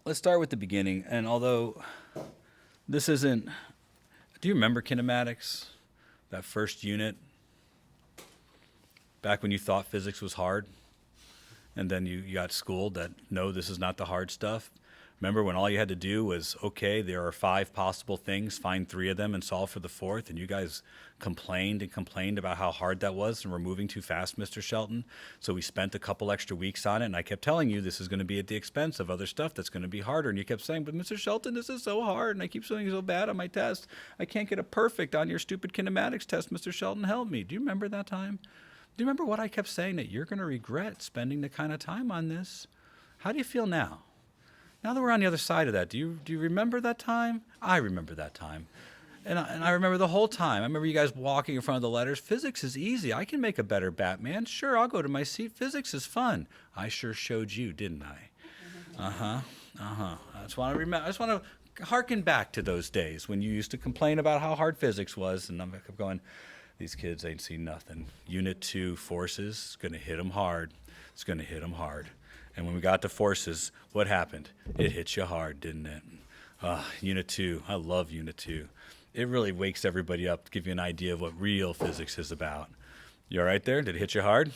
let's start with the beginning. And although this isn't, do you remember kinematics? That first unit, back when you thought physics was hard, and then you got schooled that no, this is not the hard stuff. Remember when all you had to do was, okay, there are 5 possible things, find 3 of them and solve for the 4th, and you guys complained and complained about how hard that was and we're moving too fast, Mr. Shelton. So we spent a couple extra weeks on it, and I kept telling you this is going to be at the expense of other stuff that's going to be harder. And you kept saying, but Mr. Shelton, this is so hard, and I keep doing so bad on my test. I can't get a perfect on your stupid kinematics test, Mr. Shelton, help me. Do you remember that time? Do you remember what I kept saying, that you're going to regret spending the kind of time on this? How do you feel now? Now that we're on the other side of that, do you remember that time? I remember that time. And I remember the whole time. I remember you guys walking in front of the letters. Physics is easy. I can make a better Batman. Sure, I'll go to my seat. Physics is fun. I sure showed you, didn't I? Uh-huh. I just want to remember. I just want to harken back to those days when you used to complain about how hard physics was. And I kept going, these kids ain't seen nothing. Unit 2, forces, it's going to hit them hard. It's going to hit them hard. And when we got to forces, what happened? It hit you hard, didn't it? Unit 2, I love Unit 2. It really wakes everybody up to give you an idea of what real physics is about. You all right there? Did it hit you hard?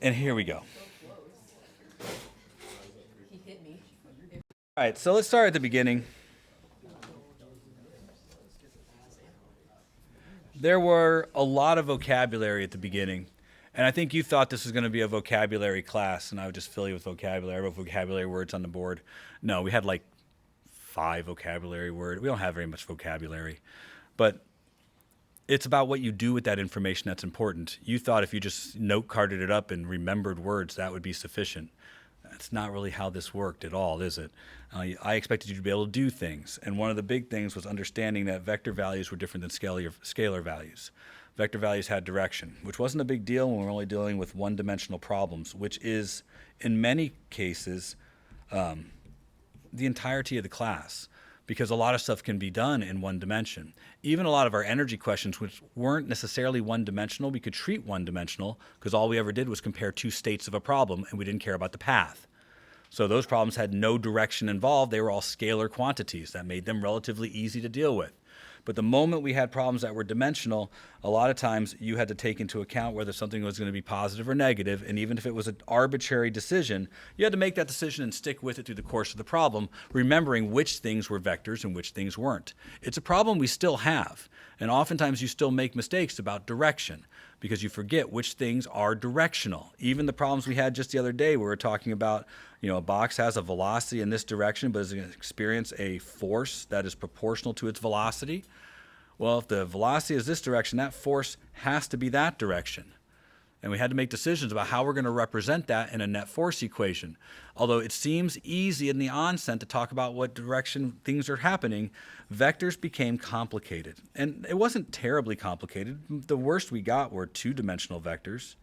And here we go. All right, so let's start at the beginning. There were a lot of vocabulary at the beginning. And I think you thought this was going to be a vocabulary class, and I would just fill you with vocabulary. I wrote vocabulary words on the board. No, we had like 5 vocabulary words. We don't have very much vocabulary. But it's about what you do with that information that's important. You thought if you just note carded it up and remembered words, that would be sufficient. That's not really how this worked at all, is it? I expected you to be able to do things. And one of the big things was understanding that vector values were different than scalar values. Vector values had direction, which wasn't a big deal when we're only dealing with one-dimensional problems, which is, in many cases, the entirety of the class, because a lot of stuff can be done in one dimension. Even a lot of our energy questions, which weren't necessarily one-dimensional, we could treat one-dimensional because all we ever did was compare 2 states of a problem, and we didn't care about the path. So those problems had no direction involved. They were all scalar quantities. That made them relatively easy to deal with. But the moment we had problems that were dimensional, a lot of times you had to take into account whether something was going to be positive or negative, and even if it was an arbitrary decision, you had to make that decision and stick with it through the course of the problem, remembering which things were vectors and which things weren't. It's a problem we still have, and oftentimes you still make mistakes about direction because you forget which things are directional. Even the problems we had just the other day, we were talking about, a box has a velocity in this direction, but is going to experience a force that is proportional to its velocity. Well, if the velocity is this direction, that force has to be that direction. And we had to make decisions about how we're going to represent that in a net force equation. Although it seems easy in the onset to talk about what direction things are happening, vectors became complicated. And it wasn't terribly complicated. The worst we got were 2-dimensional vectors.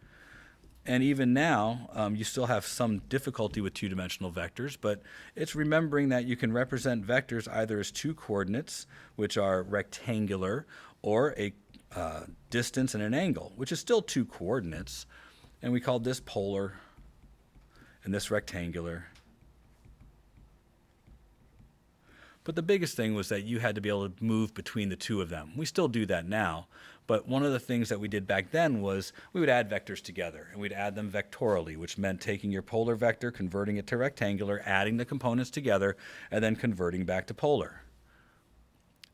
And even now, you still have some difficulty with 2-dimensional vectors, but it's remembering that you can represent vectors either as 2 coordinates, which are rectangular, or a distance and an angle, which is still 2 coordinates. And we called this polar and this rectangular. But the biggest thing was that you had to be able to move between the 2 of them. We still do that now. But one of the things that we did back then was we would add vectors together, and we'd add them vectorially, which meant taking your polar vector, converting it to rectangular, adding the components together, and then converting back to polar.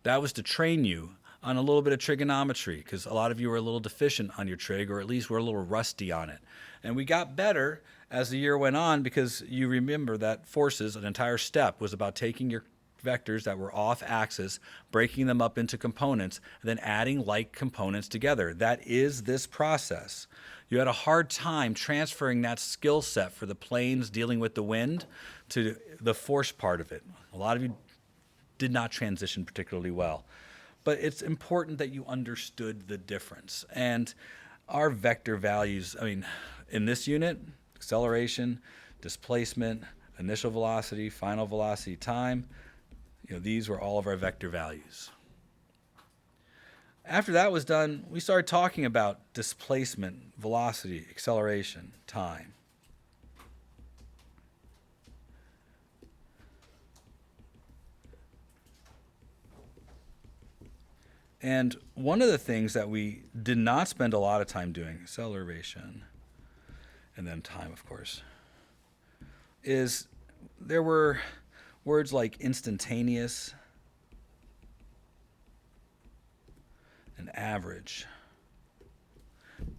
That was to train you on a little bit of trigonometry, because a lot of you were a little deficient on your trig, or at least were a little rusty on it. And we got better as the year went on, because you remember that forces, an entire step, was about taking your vectors that were off axis, breaking them up into components, and then adding like components together. That is this process. You had a hard time transferring that skill set for the planes dealing with the wind to the force part of it. A lot of you did not transition particularly well. But it's important that you understood the difference. And our vector values, in this unit, acceleration, displacement, initial velocity, final velocity, time, these were all of our vector values. After that was done, we started talking about displacement, velocity, acceleration, time. And one of the things that we did not spend a lot of time doing, acceleration, and then time, of course, is there were words like instantaneous and average.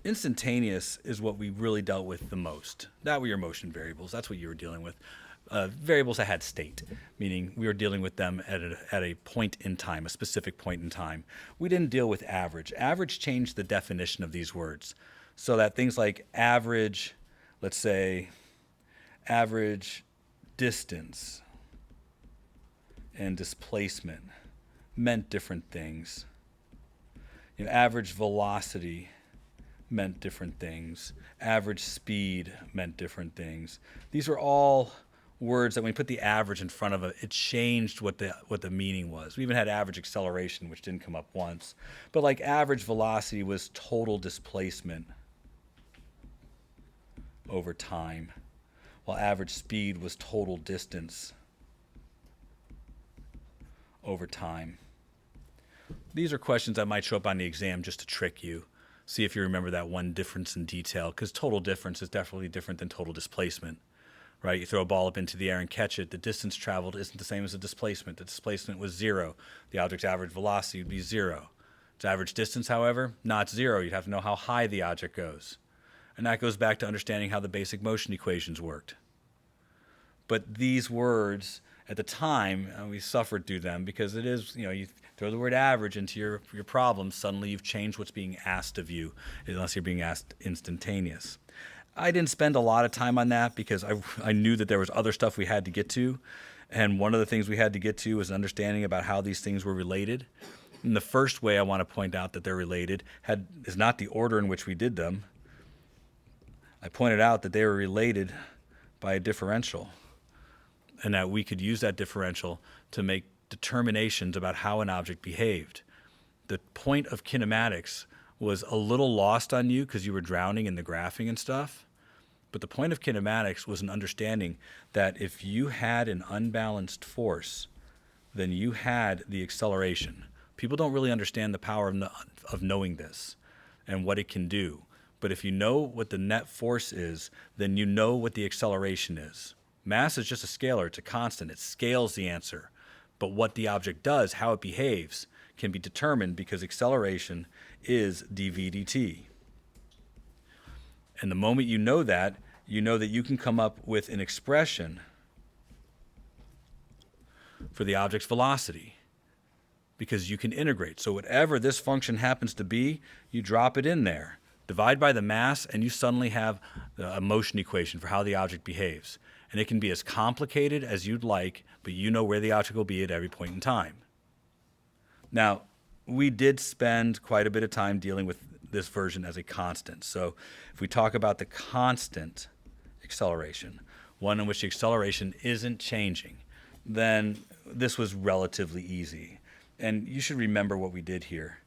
Instantaneous is what we really dealt with the most. That were your motion variables. That's what you were dealing with. Variables that had state, meaning we were dealing with them at a point in time, a specific point in time. We didn't deal with average. Average changed the definition of these words so that things like average, let's say, average distance and displacement meant different things. Average velocity meant different things. Average speed meant different things. These were all words that when we put the average in front of it changed what the meaning was. We even had average acceleration, which didn't come up once. But like average velocity was total displacement over time, while average speed was total distance over time. These are questions that might show up on the exam just to trick you. See if you remember that one difference in detail, because total difference is definitely different than total displacement, right? You throw a ball up into the air and catch it. The distance traveled isn't the same as the displacement. The displacement was 0. The object's average velocity would be 0. Its average distance, however, not 0. You'd have to know how high the object goes. And that goes back to understanding how the basic motion equations worked. But these words, at the time, we suffered through them because it is, you throw the word average into your problem, suddenly you've changed what's being asked of you, unless you're being asked instantaneous. I didn't spend a lot of time on that because I knew that there was other stuff we had to get to. And one of the things we had to get to was understanding about how these things were related. And the first way I want to point out that they're related is not the order in which we did them. I pointed out that they were related by a differential, and that we could use that differential to make determinations about how an object behaved. The point of kinematics was a little lost on you because you were drowning in the graphing and stuff. But the point of kinematics was an understanding that if you had an unbalanced force, then you had the acceleration. People don't really understand the power of knowing this and what it can do. But if you know what the net force is, then you know what the acceleration is. Mass is just a scalar. It's a constant. It scales the answer. But what the object does, how it behaves, can be determined because acceleration is dv dt. And the moment you know that you can come up with an expression for the object's velocity because you can integrate. So whatever this function happens to be, you drop it in there. Divide by the mass, and you suddenly have a motion equation for how the object behaves. And it can be as complicated as you'd like, but you know where the object will be at every point in time. Now, we did spend quite a bit of time dealing with this version as a constant. So if we talk about the constant acceleration, one in which the acceleration isn't changing, then this was relatively easy. And you should remember what we did here.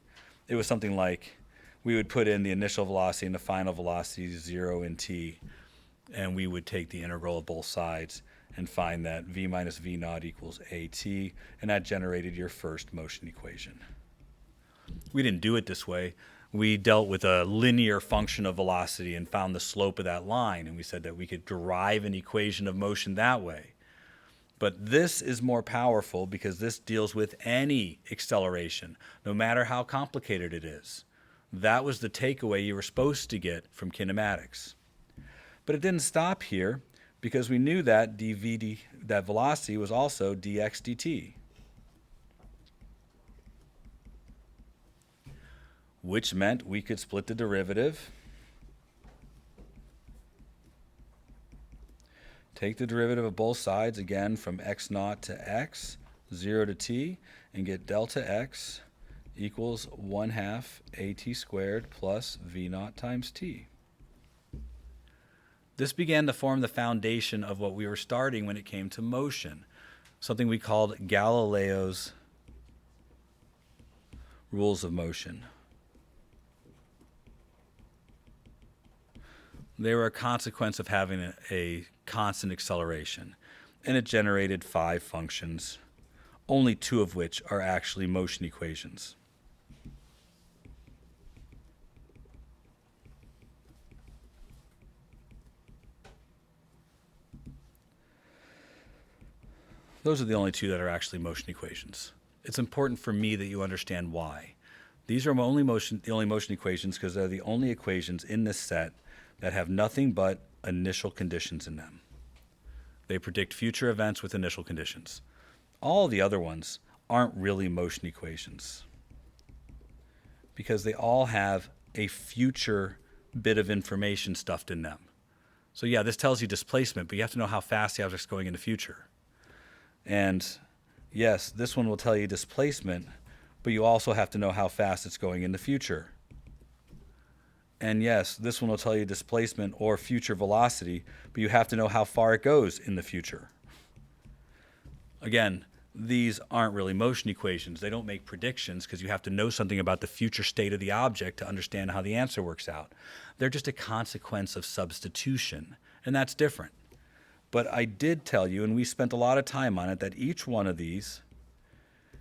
It was something like we would put in the initial velocity and the final velocity 0 in t, and we would take the integral of both sides and find that v minus v naught equals at, and that generated your first motion equation. We didn't do it this way. We dealt with a linear function of velocity and found the slope of that line, and we said that we could derive an equation of motion that way. But this is more powerful because this deals with any acceleration, no matter how complicated it is. That was the takeaway you were supposed to get from kinematics. But it didn't stop here because we knew that that velocity was also dx dt, which meant we could split the derivative, take the derivative of both sides again from x naught to x, 0 to t, and get delta x equals 1/2 at squared plus v naught times t. This began to form the foundation of what we were starting when it came to motion, something we called Galileo's rules of motion. They were a consequence of having a constant acceleration, and it generated 5 functions, only 2 of which are actually motion equations. Those are the only two that are actually motion equations. It's important for me that you understand why. These are the only motion equations because they're the only equations in this set that have nothing but initial conditions in them. They predict future events with initial conditions. All the other ones aren't really motion equations because they all have a future bit of information stuffed in them. So yeah, this tells you displacement, but you have to know how fast the object's going in the future. And yes, this one will tell you displacement, but you also have to know how fast it's going in the future. And yes, this one will tell you displacement or future velocity, but you have to know how far it goes in the future. Again, these aren't really motion equations. They don't make predictions because you have to know something about the future state of the object to understand how the answer works out. They're just a consequence of substitution, and that's different. But I did tell you, and we spent a lot of time on it, that each one of these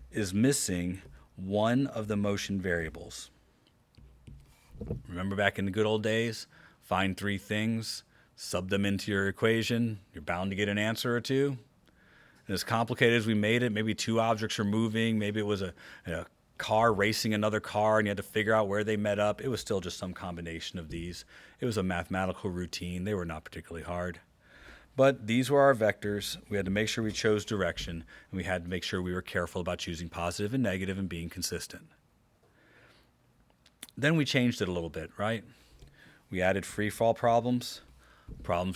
is missing one of the motion variables. Remember back in the good old days? Find three things, sub them into your equation, you're bound to get an answer or two. And as complicated as we made it, maybe two objects are moving, maybe it was a car racing another car and you had to figure out where they met up. It was still just some combination of these. It was a mathematical routine. They were not particularly hard. But these were our vectors. We had to make sure we chose direction, and we had to make sure we were careful about choosing positive and negative and being consistent. Then we changed it a little bit, right? We added free fall problems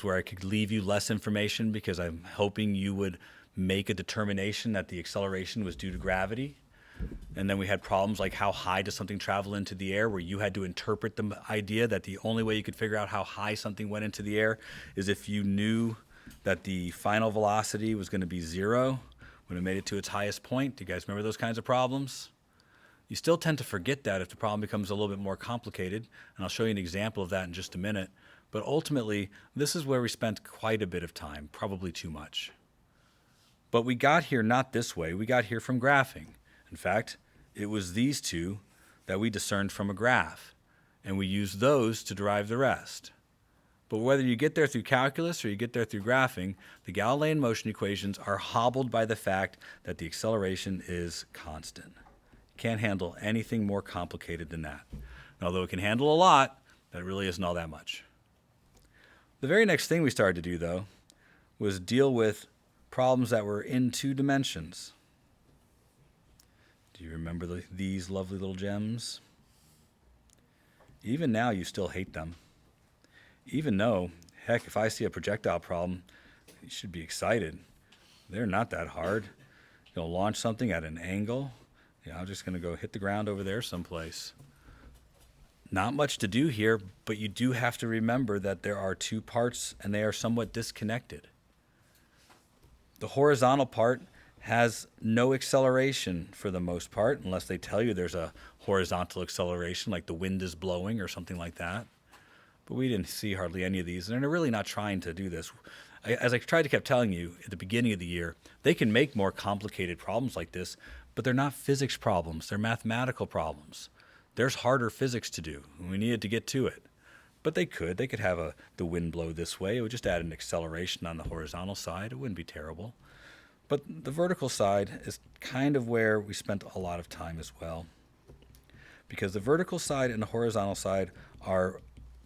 where I could leave you less information because I'm hoping you would make a determination that the acceleration was due to gravity. And then we had problems like how high does something travel into the air, where you had to interpret the idea that the only way you could figure out how high something went into the air is if you knew that the final velocity was going to be 0 when it made it to its highest point. Do you guys remember those kinds of problems? You still tend to forget that if the problem becomes a little bit more complicated, and I'll show you an example of that in just a minute. But ultimately, this is where we spent quite a bit of time, probably too much. But we got here not this way. We got here from graphing. In fact, it was these two that we discerned from a graph, and we used those to derive the rest. But whether you get there through calculus or you get there through graphing, the Galilean motion equations are hobbled by the fact that the acceleration is constant. Can't handle anything more complicated than that. And although it can handle a lot, that really isn't all that much. The very next thing we started to do, though, was deal with problems that were in 2 dimensions. Do you remember these lovely little gems? Even now, you still hate them. Even though, heck, if I see a projectile problem, you should be excited. They're not that hard. You'll launch something at an angle. Yeah, I'm just going to go hit the ground over there someplace. Not much to do here, but you do have to remember that there are 2 parts and they are somewhat disconnected. The horizontal part has no acceleration for the most part, unless they tell you there's a horizontal acceleration, like the wind is blowing or something like that. But we didn't see hardly any of these, and they're really not trying to do this. As I tried to keep telling you at the beginning of the year, they can make more complicated problems like this, but they're not physics problems. They're mathematical problems. There's harder physics to do, and we needed to get to it. But they could have the wind blow this way. It would just add an acceleration on the horizontal side. It wouldn't be terrible. But the vertical side is kind of where we spent a lot of time as well. Because the vertical side and the horizontal side are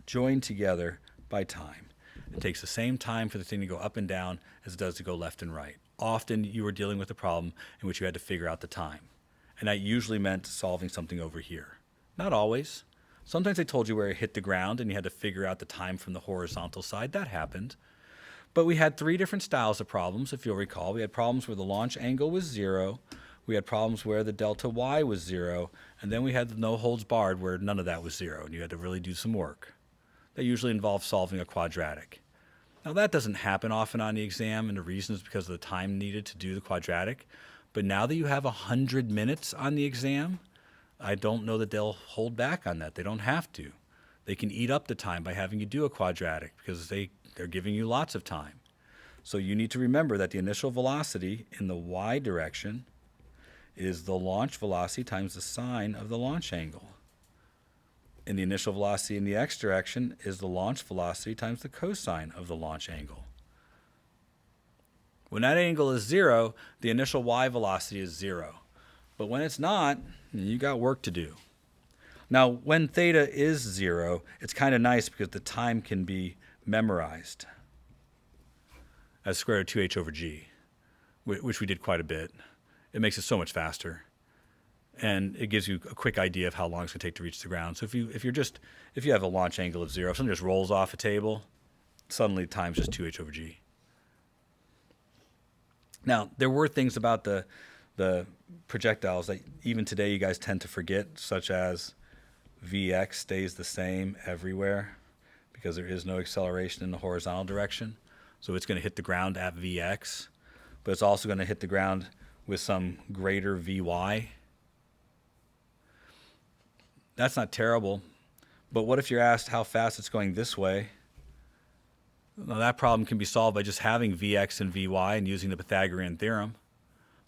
joined together by time. It takes the same time for the thing to go up and down as it does to go left and right. Often you were dealing with a problem in which you had to figure out the time. And that usually meant solving something over here. Not always. Sometimes they told you where it hit the ground and you had to figure out the time from the horizontal side. That happened. But we had 3 different styles of problems, if you'll recall. We had problems where the launch angle was 0. We had problems where the delta y was 0. And then we had the no holds barred where none of that was 0. And you had to really do some work. That usually involves solving a quadratic. Now that doesn't happen often on the exam, and the reason is because of the time needed to do the quadratic. But now that you have 100 minutes on the exam, I don't know that they'll hold back on that. They don't have to. They can eat up the time by having you do a quadratic because they're giving you lots of time. So you need to remember that the initial velocity in the y direction is the launch velocity times the sine of the launch angle. And the initial velocity in the x direction is the launch velocity times the cosine of the launch angle. When that angle is 0, the initial y velocity is 0. But when it's not, you got work to do. Now, when theta is 0, it's kind of nice because the time can be memorized as square root of 2h over g, which we did quite a bit. It makes it so much faster. And it gives you a quick idea of how long it's going to take to reach the ground. So if you have a launch angle of 0, if something just rolls off a table, suddenly time's just 2h over g. Now, there were things about the projectiles that even today you guys tend to forget, such as Vx stays the same everywhere because there is no acceleration in the horizontal direction. So it's going to hit the ground at Vx, but it's also going to hit the ground with some greater Vy. That's not terrible, but what if you're asked how fast it's going this way? Well, that problem can be solved by just having Vx and Vy and using the Pythagorean theorem.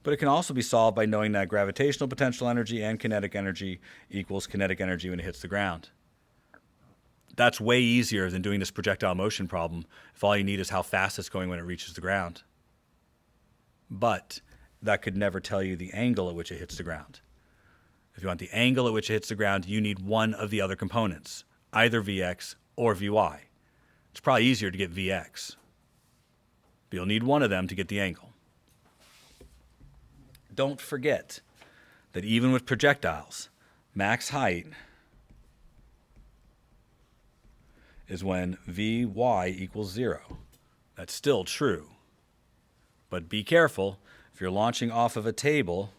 But it can also be solved by knowing that gravitational potential energy and kinetic energy equals kinetic energy when it hits the ground. That's way easier than doing this projectile motion problem if all you need is how fast it's going when it reaches the ground. But that could never tell you the angle at which it hits the ground. If you want the angle at which it hits the ground, you need one of the other components, either Vx or Vy. It's probably easier to get Vx, but you'll need one of them to get the angle. Don't forget that even with projectiles, max height is when Vy equals 0. That's still true. But be careful, if you're launching off of a table,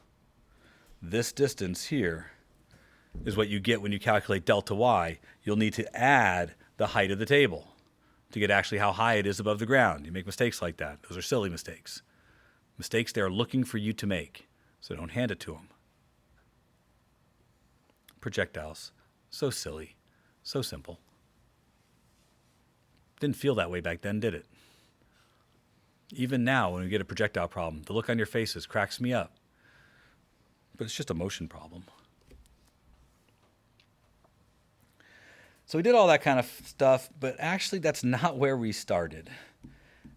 this distance here is what you get when you calculate delta y. You'll need to add the height of the table to get actually how high it is above the ground. You make mistakes like that. Those are silly mistakes. Mistakes they're looking for you to make, so don't hand it to them. Projectiles. So silly. So simple. Didn't feel that way back then, did it? Even now, when we get a projectile problem, the look on your faces cracks me up. But it's just a motion problem. So we did all that kind of stuff, but actually that's not where we started.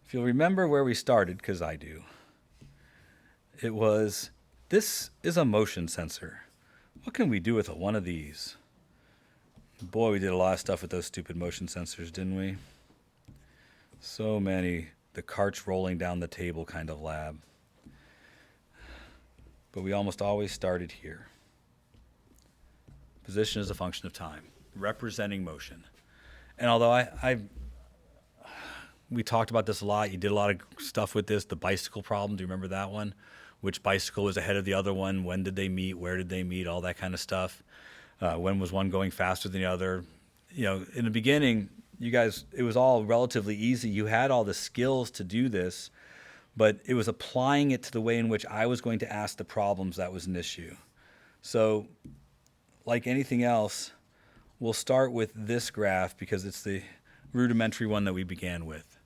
If you'll remember where we started, because I do, it was, this is a motion sensor. What can we do with one of these? Boy, we did a lot of stuff with those stupid motion sensors, didn't we? So many, the carts rolling down the table kind of lab. But we almost always started here. Position is a function of time, representing motion. And although we talked about this a lot, you did a lot of stuff with this, the bicycle problem, do you remember that one? Which bicycle was ahead of the other one? When did they meet? Where did they meet? All that kind of stuff. When was one going faster than the other? You know, in the beginning, you guys, it was all relatively easy. You had all the skills to do this, but it was applying it to the way in which I was going to ask the problems that was an issue. So, like anything else, we'll start with this graph because it's the rudimentary one that we began with.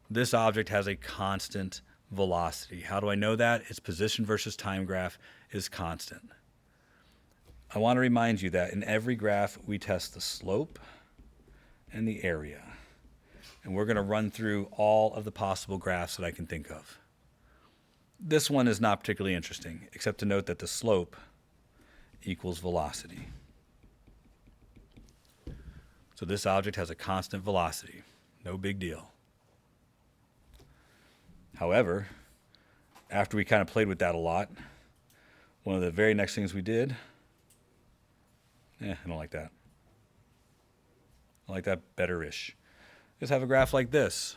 This object has a constant velocity. How do I know that? Its position versus time graph is constant. I want to remind you that in every graph, we test the slope and the area. And we're going to run through all of the possible graphs that I can think of. This one is not particularly interesting, except to note that the slope equals velocity. So this object has a constant velocity. No big deal. However, after we kind of played with that a lot, one of the very next things we did, I don't like that. I like that better-ish. Just have a graph like this.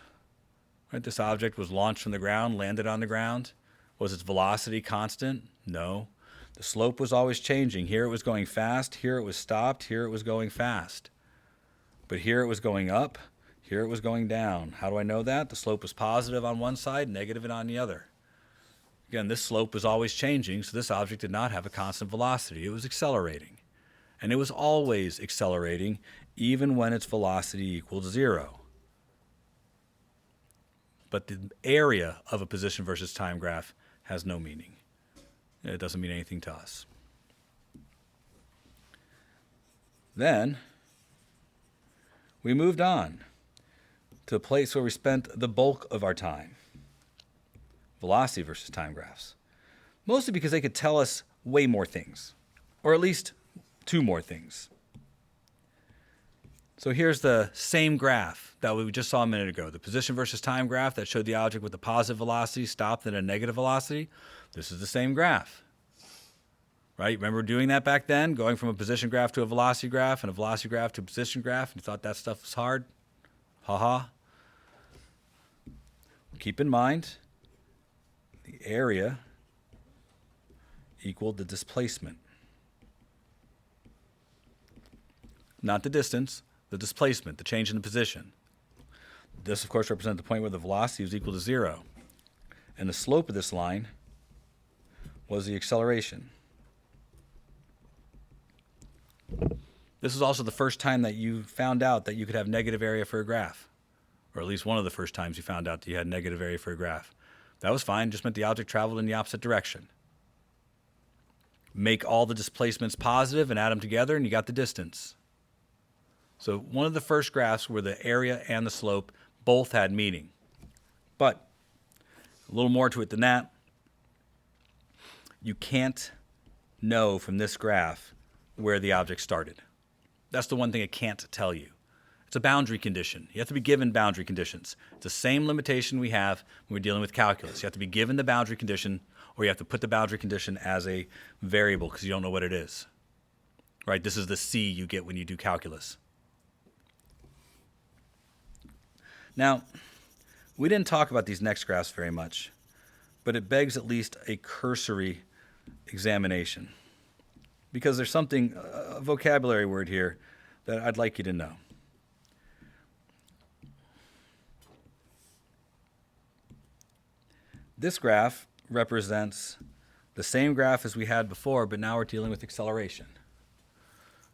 Right? This object was launched from the ground, landed on the ground. Was its velocity constant? No. The slope was always changing. Here it was going fast. Here it was stopped. Here it was going fast. But here it was going up. Here it was going down. How do I know that? The slope was positive on one side, negative on the other. Again, this slope was always changing, so this object did not have a constant velocity. It was accelerating. And it was always accelerating, even when its velocity equaled 0. But the area of a position versus time graph has no meaning. It doesn't mean anything to us. Then we moved on to a place where we spent the bulk of our time. velocity versus time graphs. Mostly because they could tell us way more things, or at least two more things. So here's the same graph that we just saw a minute ago. The position versus time graph that showed the object with a positive velocity stopped at a negative velocity. This is the same graph. Right? Remember doing that back then? Going from a position graph to a velocity graph and a velocity graph to a position graph, and you thought that stuff was hard? Haha. Keep in mind, the area equaled the displacement. Not the distance, the displacement, the change in the position. This, of course, represents the point where the velocity was equal to 0. And the slope of this line was the acceleration. This is also the first time that you found out that you could have negative area for a graph. Or at least one of the first times you found out that you had negative area for a graph. That was fine, just meant the object traveled in the opposite direction. Make all the displacements positive and add them together and you got the distance. So one of the first graphs where the area and the slope both had meaning. But a little more to it than that. You can't know from this graph where the object started. That's the one thing it can't tell you. It's a boundary condition. You have to be given boundary conditions. It's the same limitation we have when we're dealing with calculus. You have to be given the boundary condition, or you have to put the boundary condition as a variable because you don't know what it is. Right? This is the C you get when you do calculus. Now, we didn't talk about these next graphs very much, but it begs at least a cursory examination because there's something, a vocabulary word here that I'd like you to know. This graph represents the same graph as we had before, but now we're dealing with acceleration.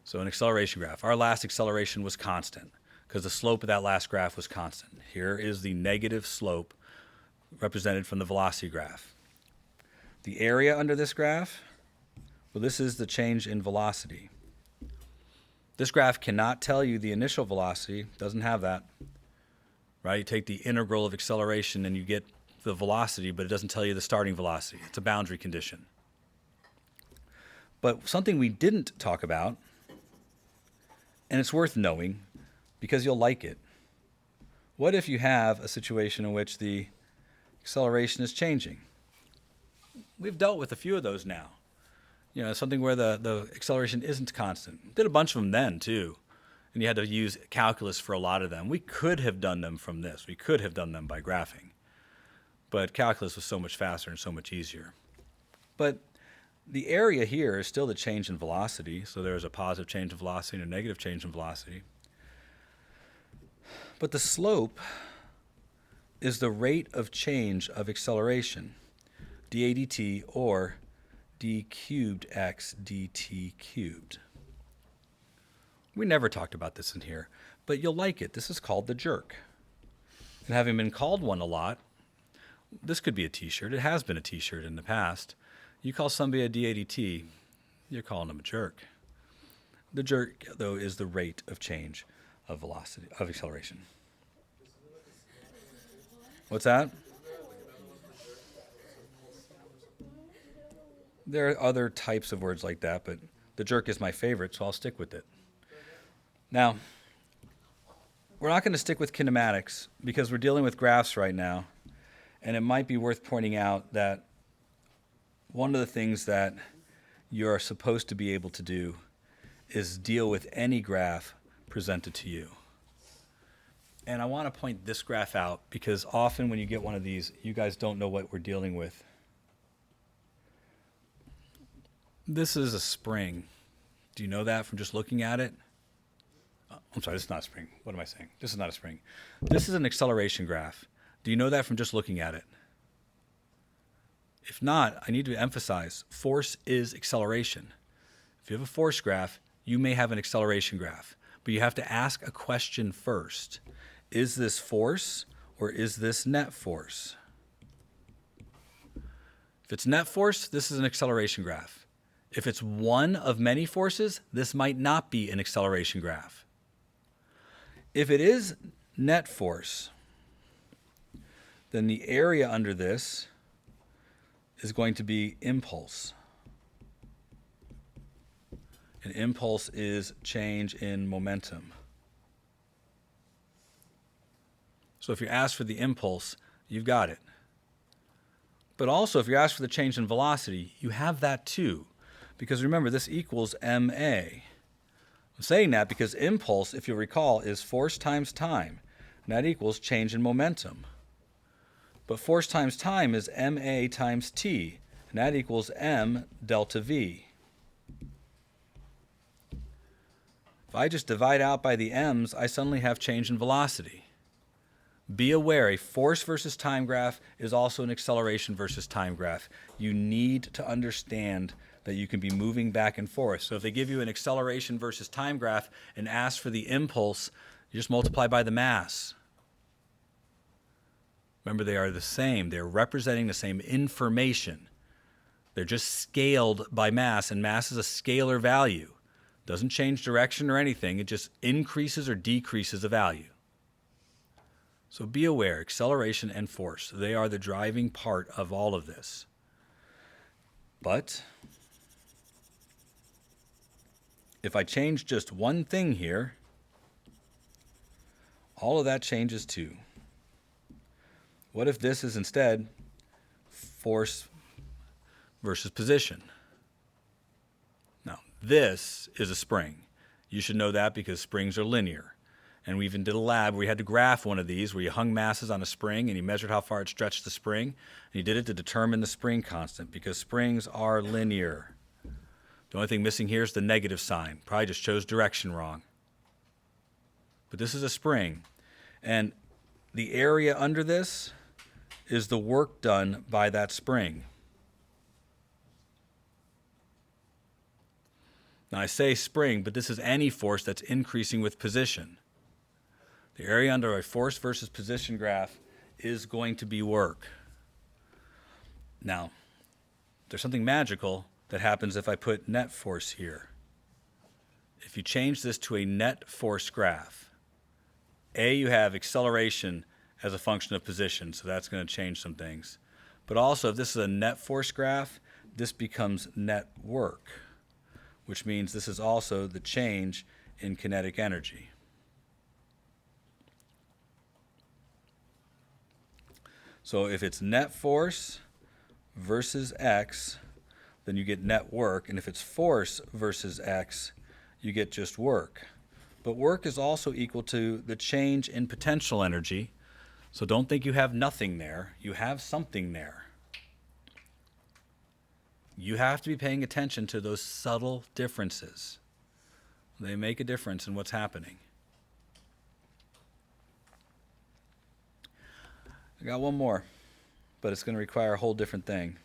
So an acceleration graph. Our last acceleration was constant because the slope of that last graph was constant. Here is the negative slope represented from the velocity graph. The area under this graph, well, this is the change in velocity. This graph cannot tell you the initial velocity, doesn't have that. Right? You take the integral of acceleration and you get the velocity, but it doesn't tell you the starting velocity. It's a boundary condition. But something we didn't talk about, and it's worth knowing because you'll like it. What if you have a situation in which the acceleration is changing? We've dealt with a few of those now. You know, something where the acceleration isn't constant. Did a bunch of them then, too. And you had to use calculus for a lot of them. We could have done them from this. We could have done them by graphing. But calculus was so much faster and so much easier. But the area here is still the change in velocity. So there's a positive change in velocity and a negative change in velocity. But the slope is the rate of change of acceleration, dA dt, or d cubed x dt cubed. We never talked about this in here, but you'll like it. This is called the jerk. And having been called one a lot, this could be a t-shirt. It has been a t-shirt in the past. You call somebody a dA dt, you're calling them a jerk. The jerk, though, is the rate of change of velocity, of acceleration. What's that? There are other types of words like that, but the jerk is my favorite, so I'll stick with it. Now, we're not going to stick with kinematics because we're dealing with graphs right now, and it might be worth pointing out that one of the things that you're supposed to be able to do is deal with any graph presented to you. And I want to point this graph out because often when you get one of these, you guys don't know what we're dealing with. This is a spring. Do you know that from just looking at it? I'm sorry, this is not a spring. What am I saying? This is not a spring. This is an acceleration graph. Do you know that from just looking at it? If not, I need to emphasize force is acceleration. If you have a force graph, you may have an acceleration graph, but you have to ask a question first. Is this force or is this net force? If it's net force, this is an acceleration graph. If it's one of many forces, this might not be an acceleration graph. If it is net force, then the area under this is going to be impulse. An impulse is change in momentum. So if you ask for the impulse, you've got it. But also, if you ask for the change in velocity, you have that too. Because remember, this equals ma. I'm saying that because impulse, if you'll recall, is force times time. And that equals change in momentum. But force times time is ma times t. And that equals m delta v. If I just divide out by the m's, I suddenly have change in velocity. Be aware, a force versus time graph is also an acceleration versus time graph. You need to understand that you can be moving back and forth. So if they give you an acceleration versus time graph and ask for the impulse, you just multiply by the mass. Remember, they are the same. They're representing the same information. They're just scaled by mass, and mass is a scalar value. Doesn't change direction or anything. It just increases or decreases a value. So be aware, acceleration and force, they are the driving part of all of this. But if I change just one thing here, all of that changes too. What if this is instead force versus position? Now, this is a spring. You should know that because springs are linear. And we even did a lab where we had to graph one of these where you hung masses on a spring and you measured how far it stretched the spring. And you did it to determine the spring constant because springs are linear. The only thing missing here is the negative sign. Probably just chose direction wrong. But this is a spring. And the area under this is the work done by that spring. Now I say spring, but this is any force that's increasing with position. The area under a force versus position graph is going to be work. Now, there's something magical that happens if I put net force here. If you change this to a net force graph, you have acceleration as a function of position, so that's going to change some things. But also, if this is a net force graph, this becomes net work, which means this is also the change in kinetic energy. So if it's net force versus x, then you get net work. And if it's force versus x, you get just work. But work is also equal to the change in potential energy. So don't think you have nothing there. You have something there. You have to be paying attention to those subtle differences. They make a difference in what's happening. I got one more, but it's going to require a whole different thing.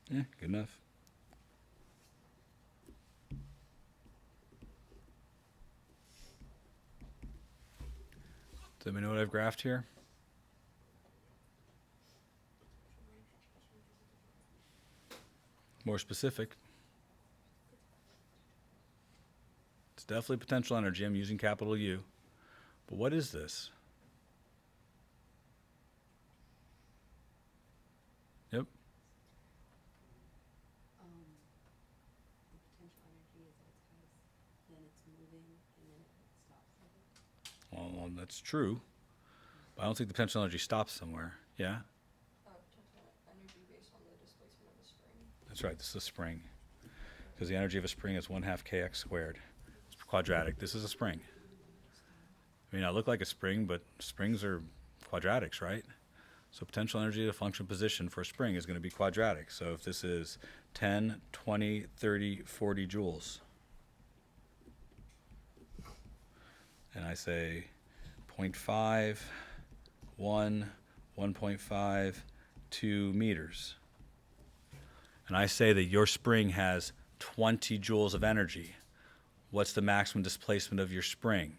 Yeah, good enough. Does anybody know what I've graphed here? More specific. It's definitely potential energy. I'm using capital U. But what is this? Yep. The potential energy is at its highest, then it's moving, and then it stops. Well, that's true. But I don't think the potential energy stops somewhere. Yeah? Potential energy based on the displacement of a spring. That's right. This is a spring. Because the energy of a spring is 1/2 kx squared. It's quadratic. This is a spring. I mean, I look like a spring, but springs are quadratics, right? So potential energy at a function position for a spring is going to be quadratic. So if this is 10, 20, 30, 40 joules, and I say 0.5, 1, 1.5, 2 meters, and I say that your spring has 20 joules of energy. What's the maximum displacement of your spring?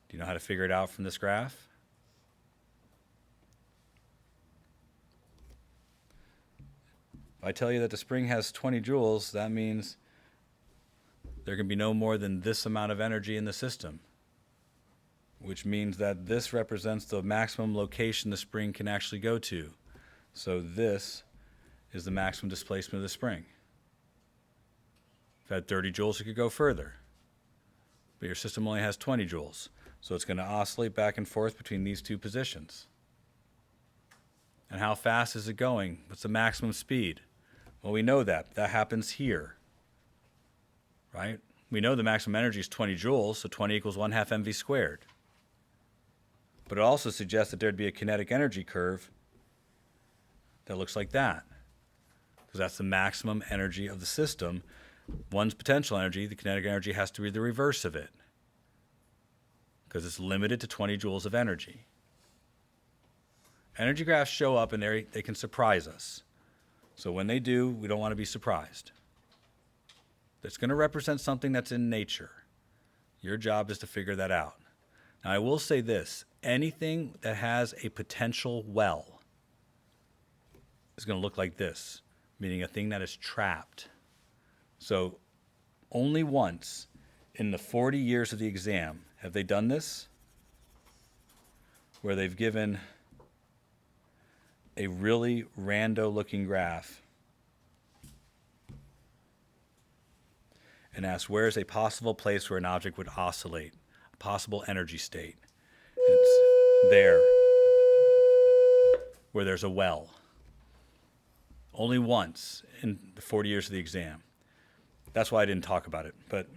Do you know how to figure it out from this graph? If I tell you that the spring has 20 joules, that means there can be no more than this amount of energy in the system, which means that this represents the maximum location the spring can actually go to. So this is the maximum displacement of the spring. If it had 30 joules, it could go further. But your system only has 20 joules. So it's going to oscillate back and forth between these two positions. And how fast is it going? What's the maximum speed? Well, we know that. That happens here. Right? We know the maximum energy is 20 joules, so 20 equals 1/2 mv squared. But it also suggests that there'd be a kinetic energy curve that looks like that, because that's the maximum energy of the system. One's potential energy, the kinetic energy has to be the reverse of it, because it's limited to 20 joules of energy. Energy graphs show up and they can surprise us. So when they do, we don't want to be surprised. It's going to represent something that's in nature. Your job is to figure that out. Now, I will say this. Anything that has a potential well is going to look like this, meaning a thing that is trapped. So only once in the 40 years of the exam have they done this, where they've given a really rando-looking graph and asked, where is a possible place where an object would oscillate, a possible energy state? It's there, where there's a well. Only once in the 40 years of the exam. That's why I didn't talk about it, but